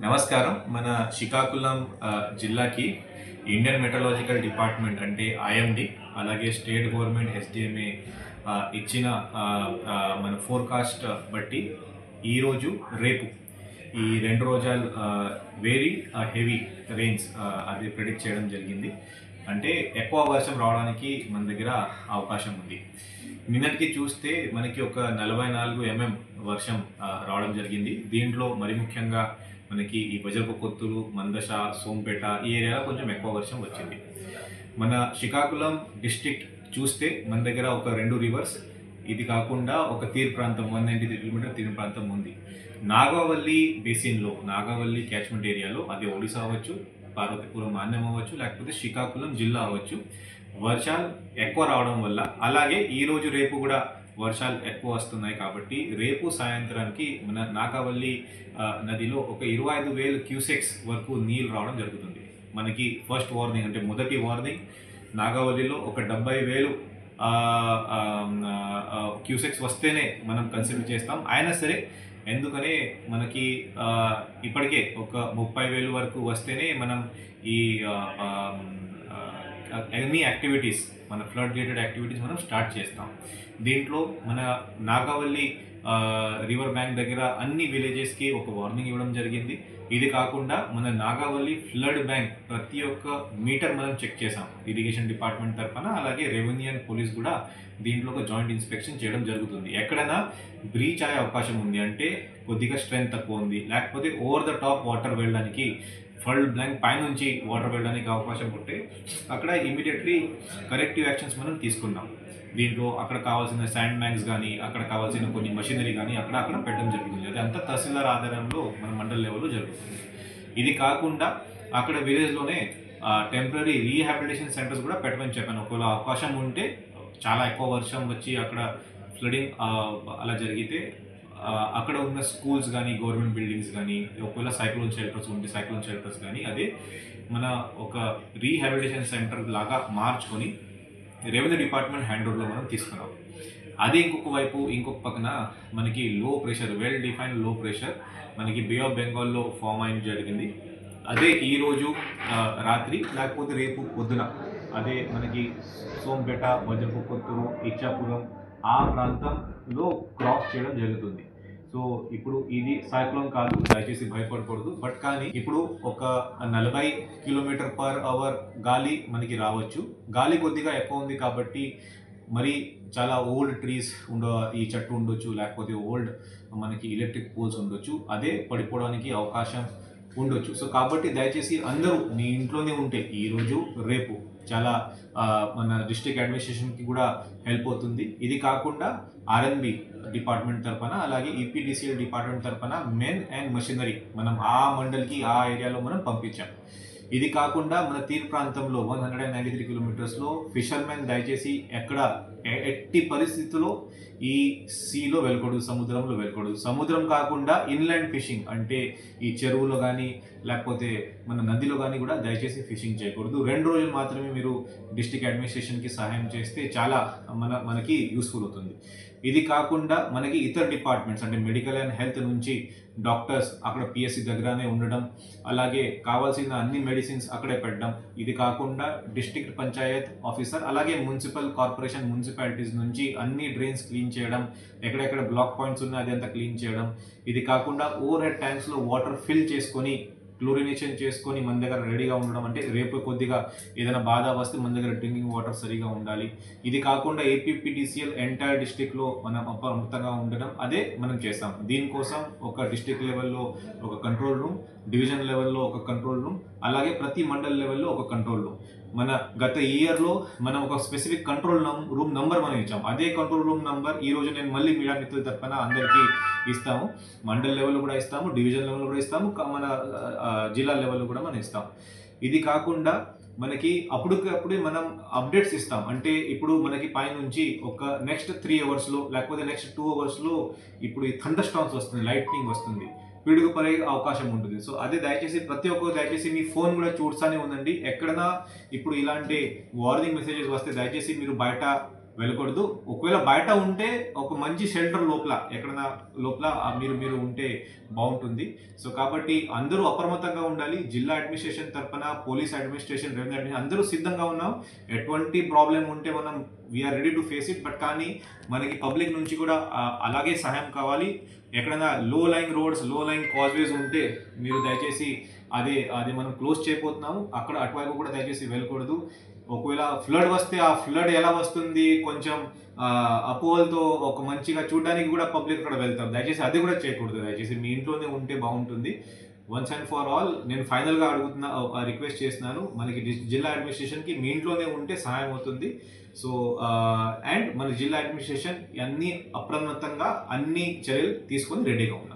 నమస్కారం. మన శ్రీకాకుళం జిల్లాకి ఇండియన్ మెటలాజికల్ డిపార్ట్మెంట్ అంటే ఐఎండి అలాగే స్టేట్ గవర్నమెంట్ ఎస్డిఎంఏ ఇచ్చిన మన ఫోర్కాస్ట్ బట్టి ఈరోజు రేపు ఈ 2 రోజులు వెరీ హెవీ రెయిన్స్ అది ప్రెడిక్ట్ చేయడం జరిగింది. అంటే ఎక్కువ వర్షం రావడానికి మన దగ్గర అవకాశం ఉంది. నిన్నటికి చూస్తే మనకి ఒక 44 mm వర్షం రావడం జరిగింది. దీంట్లో మరి ముఖ్యంగా మనకి ఈ వజ్రపు కొత్తూరు, మందశ, సోంపేట ఈ ఏరియాలో కొంచెం ఎక్కువ వర్షం వచ్చింది. మన శ్రీకాకుళం డిస్ట్రిక్ట్ చూస్తే మన దగ్గర ఒక 2 రివర్స్, ఇది కాకుండా ఒక తీర్ ప్రాంతం 193 కిలోమీటర్ తీర్ ప్రాంతం ఉంది. నాగావల్లి బేసిన్లో, నాగావల్లి క్యాచ్మెంట్ ఏరియాలో, అది ఒడిశా అవ్వచ్చు, పార్వతీపురం మాన్యం అవ్వచ్చు, లేకపోతే శ్రీకాకుళం జిల్లా అవ్వచ్చు, వర్షాలు ఎక్కువ రావడం వల్ల అలాగే ఈరోజు రేపు కూడా వర్షాలు ఎక్కువ వస్తున్నాయి. కాబట్టి రేపు సాయంత్రానికి మన నాగావల్లి నదిలో ఒక 25,000 క్యూసెక్స్ వరకు నీళ్ళు రావడం జరుగుతుంది. మనకి ఫస్ట్ వార్నింగ్ అంటే మొదటి వార్నింగ్ నాగావల్లిలో ఒక 70,000 క్యూసెక్స్ వస్తేనే మనం కన్సిడర్ చేస్తాం. అయినా సరే ఎందుకనే మనకి ఇప్పటికే ఒక 30,000 వరకు వస్తేనే మనం ఈ ఎనీ యాక్టివిటీస్, మన ఫ్లడ్ రిలేటెడ్ యాక్టివిటీస్ మనం స్టార్ట్ చేస్తాం. దీంట్లో మన నాగావల్లి రివర్ బ్యాంక్ దగ్గర అన్ని విలేజెస్కి ఒక వార్నింగ్ ఇవ్వడం జరిగింది. ఇది కాకుండా మన నాగావల్లి ఫ్లడ్ బ్యాంక్ ప్రతి ఒక్క మీటర్ మనం చెక్ చేసాం ఇరిగేషన్ డిపార్ట్మెంట్ తరఫున, అలాగే రెవెన్యూ అండ్ పోలీస్ కూడా దీంట్లో ఒక జాయింట్ ఇన్స్పెక్షన్ చేయడం జరుగుతుంది. ఎక్కడైనా బ్రీచ్ అయ్యే అవకాశం ఉంది అంటే కొద్దిగా స్ట్రెంత్ తక్కువ ఉంది, లేకపోతే ఓవర్ ద టాప్ వాటర్ వెళ్ళడానికి, ఫ్లడ్ బ్యాంక్ పైనుంచి వాటర్ వెళ్ళడానికి అవకాశం ఉంటే అక్కడ ఇమీడియట్లీ కరెక్టివ్ యాక్షన్స్ మనం తీసుకుందాం. దీంట్లో అక్కడ కావాల్సిన శాండ్ బ్యాంక్స్ కానీ, అక్కడ కావాల్సిన కొన్ని మషినరీ కానీ అక్కడ పెట్టడం జరుగుతుంది. అది అంతా తహసీల్దార్ ఆధారంలో మన మండల్ లెవెల్లో జరుగుతుంది. ఇది కాకుండా అక్కడ విలేజ్లోనే టెంపరీ రీహాబిలిటేషన్ సెంటర్స్ కూడా పెట్టమని చెప్పాను. ఒకవేళ అవకాశం ఉంటే, చాలా ఎక్కువ వర్షం వచ్చి అక్కడ ఫ్లడింగ్ అలా జరిగితే అక్కడ ఉన్న స్కూల్స్ కానీ, గవర్నమెంట్ బిల్డింగ్స్ కానీ, ఒకవేళ సైక్లోన్ షెల్టర్స్ ఉంటే సైక్లోన్ షెల్టర్స్ కానీ అదే మన ఒక రీహాబిలిటేషన్ సెంటర్ లాగా మార్చుకొని రెవెన్యూ డిపార్ట్మెంట్ హ్యాండ్ ఓవర్లో మనం తీసుకున్నాం. అదే ఇంకొక వైపు, ఇంకొక పక్కన మనకి లో ప్రెషర్, వెల్ డిఫైన్డ్ లో ప్రెషర్ మనకి బే ఆఫ్ బెంగాల్లో ఫామ్ అయిన జరిగింది. అదే ఈరోజు రాత్రి లేకపోతే రేపు పొద్దున అదే మనకి సోంపేట, వజ్రపు కొత్తూరు, ఇచ్చాపురం ఆ ప్రాంతంలో క్రాస్ చేయడం జరుగుతుంది. సో ఇప్పుడు ఇది సైక్లోన్ కాదు, దయచేసి భయపడకూడదు. బట్ కానీ ఇప్పుడు ఒక 40 km/h గాలి మనకి రావచ్చు. గాలి కొద్దిగా ఎక్కువ ఉంది కాబట్టి మరి చాలా ఓల్డ్ ట్రీస్ ఈ చెట్టు ఉండొచ్చు, లేకపోతే ఓల్డ్ మనకి ఎలక్ట్రిక్ పోల్స్ ఉండొచ్చు, అదే పడిపోవడానికి అవకాశం ఉండొచ్చు. సో కాబట్టి దయచేసి అందరూ మీ ఇంట్లోనే ఉంటే ఈరోజు రేపు చాలా మన డిస్ట్రిక్ట్ అడ్మినిస్ట్రేషన్కి కూడా హెల్ప్ అవుతుంది. ఇది కాకుండా ఆర్ఎన్బి డిపార్ట్మెంట్ తరఫున, అలాగే ఈపీడీసీఎల్ డిపార్ట్మెంట్ తరఫున మెన్ అండ్ మషినరీ మనం ఆ మండల్కి, ఆ ఏరియాలో మనం పంపించాం. ఇది కాకుండా మన తీర్ ప్రాంతంలో 193 కిలోమీటర్స్లో ఫిషర్మెన్ దయచేసి ఎట్టి పరిస్థితుల్లో ఈ సీలో వెళ్ళకూడదు, సముద్రంలో వెళ్ళకూడదు. సముద్రం కాకుండా ఇన్లాండ్ ఫిషింగ్ అంటే ఈ చెరువులో కానీ లేకపోతే మన నదిలో కానీ కూడా దయచేసి ఫిషింగ్ చేయకూడదు. 2 రోజులు మాత్రమే మీరు డిస్ట్రిక్ట్ అడ్మినిస్ట్రేషన్కి సహాయం చేస్తే చాలా మనకి యూస్ఫుల్ అవుతుంది. ఇది కాకుండా మనకి ఇతర డిపార్ట్మెంట్స్ అంటే మెడికల్ అండ్ హెల్త్ నుంచి డాక్టర్స్ అక్కడ పిఎస్సి దగ్గరనే ఉండడం, అలాగే కావాల్సిన అన్ని మెడిసిన్స్ అక్కడే పెట్టడం. ఇది కాకుండా డిస్ట్రిక్ట్ పంచాయత్ ఆఫీసర్ అలాగే మున్సిపల్ కార్పొరేషన్, మున్సిపాలిటీస్ నుంచి అన్ని డ్రైన్స్ క్లీన్ చేయడం, ఎక్కడెక్కడ బ్లాక్ పాయింట్స్ ఉన్నాయి అదంతా క్లీన్ చేయడం. ఇది కాకుండా ఓవర్ హెడ్ ట్యాంక్స్లో వాటర్ ఫిల్ చేసుకొని క్లోరినేషన్ చేసుకొని మన దగ్గర రెడీగా ఉండడం. అంటే రేపు కొద్దిగా ఏదైనా బాధ వస్తే మన దగ్గర డ్రింకింగ్ వాటర్ సరిగా ఉండాలి. ఇది కాకుండా ఏపీపీడీసీఎల్ ఎంటైర్ డిస్ట్రిక్ట్లో మనం అప్రమత్తంగా ఉండడం అదే మనం చేస్తాం. దీనికోసం ఒక డిస్ట్రిక్ట్ లెవెల్లో ఒక కంట్రోల్ రూమ్, డివిజన్ లెవెల్లో ఒక కంట్రోల్ రూమ్, అలాగే ప్రతి మండల్ లెవెల్లో ఒక కంట్రోల్ రూమ్. మన గత ఇయర్లో మనం ఒక స్పెసిఫిక్ కంట్రోల్ రూమ్ నంబర్ మనం ఇచ్చాం. అదే కంట్రోల్ రూమ్ నంబర్ ఈరోజు నేను మళ్ళీ మీడియా మిత్రుల తరఫున అందరికీ ఇస్తాము. మండల్ లెవెల్లో కూడా ఇస్తాము, డివిజన్ లెవెల్లో కూడా ఇస్తాము, మన జిల్లా లెవెల్లో కూడా మనం ఇస్తాం. ఇది కాకుండా మనకి అప్పుడే మనం అప్డేట్స్ ఇస్తాం. అంటే ఇప్పుడు మనకి పైనుంచి ఒక నెక్స్ట్ 3 అవర్స్లో లేకపోతే నెక్స్ట్ 2 అవర్స్లో ఇప్పుడు ఈ థండర్ స్టార్మ్స్ వస్తుంది, లైట్నింగ్ వస్తుంది, పిడుగు పడే అవకాశం ఉంటుంది. సో అదే దయచేసి ప్రతి ఒక్కరు దయచేసి మీ ఫోన్ కూడా చూస్తూనే ఉండండి. ఎక్కడైనా ఇప్పుడు ఇలాంటి వార్నింగ్ మెసేజెస్ వస్తే దయచేసి మీరు బయట వెళ్ళకూడదు. ఒకవేళ బయట ఉంటే ఒక మంచి షెల్టర్ లోపల ఎక్కడైనా లోపల మీరు ఉంటే బాగుంటుంది. సో కాబట్టి అందరూ అప్రమత్తంగా ఉండాలి. జిల్లా అడ్మినిస్ట్రేషన్ తరపున, పోలీస్ అడ్మినిస్ట్రేషన్, రెవెన్యూ అడ్మినిస్ట్రేషన్ అందరూ సిద్ధంగా ఉన్నాం. ఎటువంటి ప్రాబ్లం ఉంటే మనం we are ready to face it. But కానీ మనకి పబ్లిక్ నుంచి కూడా అలాగే సహాయం కావాలి. ఎక్కడైనా లో లైన్ రోడ్స్, లో లైన్ కాజ్వేస్ ఉంటే మీరు దయచేసి అది మనం క్లోజ్ చేయబోతున్నాము. అక్కడ అటువైపు కూడా దయచేసి వెళ్ళకూడదు. ఒకవేళ ఫ్లడ్ వస్తే ఆ ఫ్లడ్ ఎలా వస్తుంది, కొంచెం అపోహలతో ఒక మంచిగా చూడడానికి కూడా పబ్లిక్ అక్కడ వెళ్తాం. దయచేసి అది కూడా చేయకూడదు. దయచేసి మీ ఇంట్లోనే ఉంటే బాగుంటుంది. వన్స్ అండ్ ఫర్ ఆల్ నేను ఫైనల్గా రిక్వెస్ట్ చేస్తున్నాను, మనకి జిల్లా అడ్మినిస్ట్రేషన్కి మీ ఇంట్లోనే ఉంటే సహాయం అవుతుంది. సో అండ్ మన జిల్లా అడ్మినిస్ట్రేషన్ అన్ని అప్రమత్తంగా అన్ని చర్యలు తీసుకొని రెడీగా ఉన్నారు.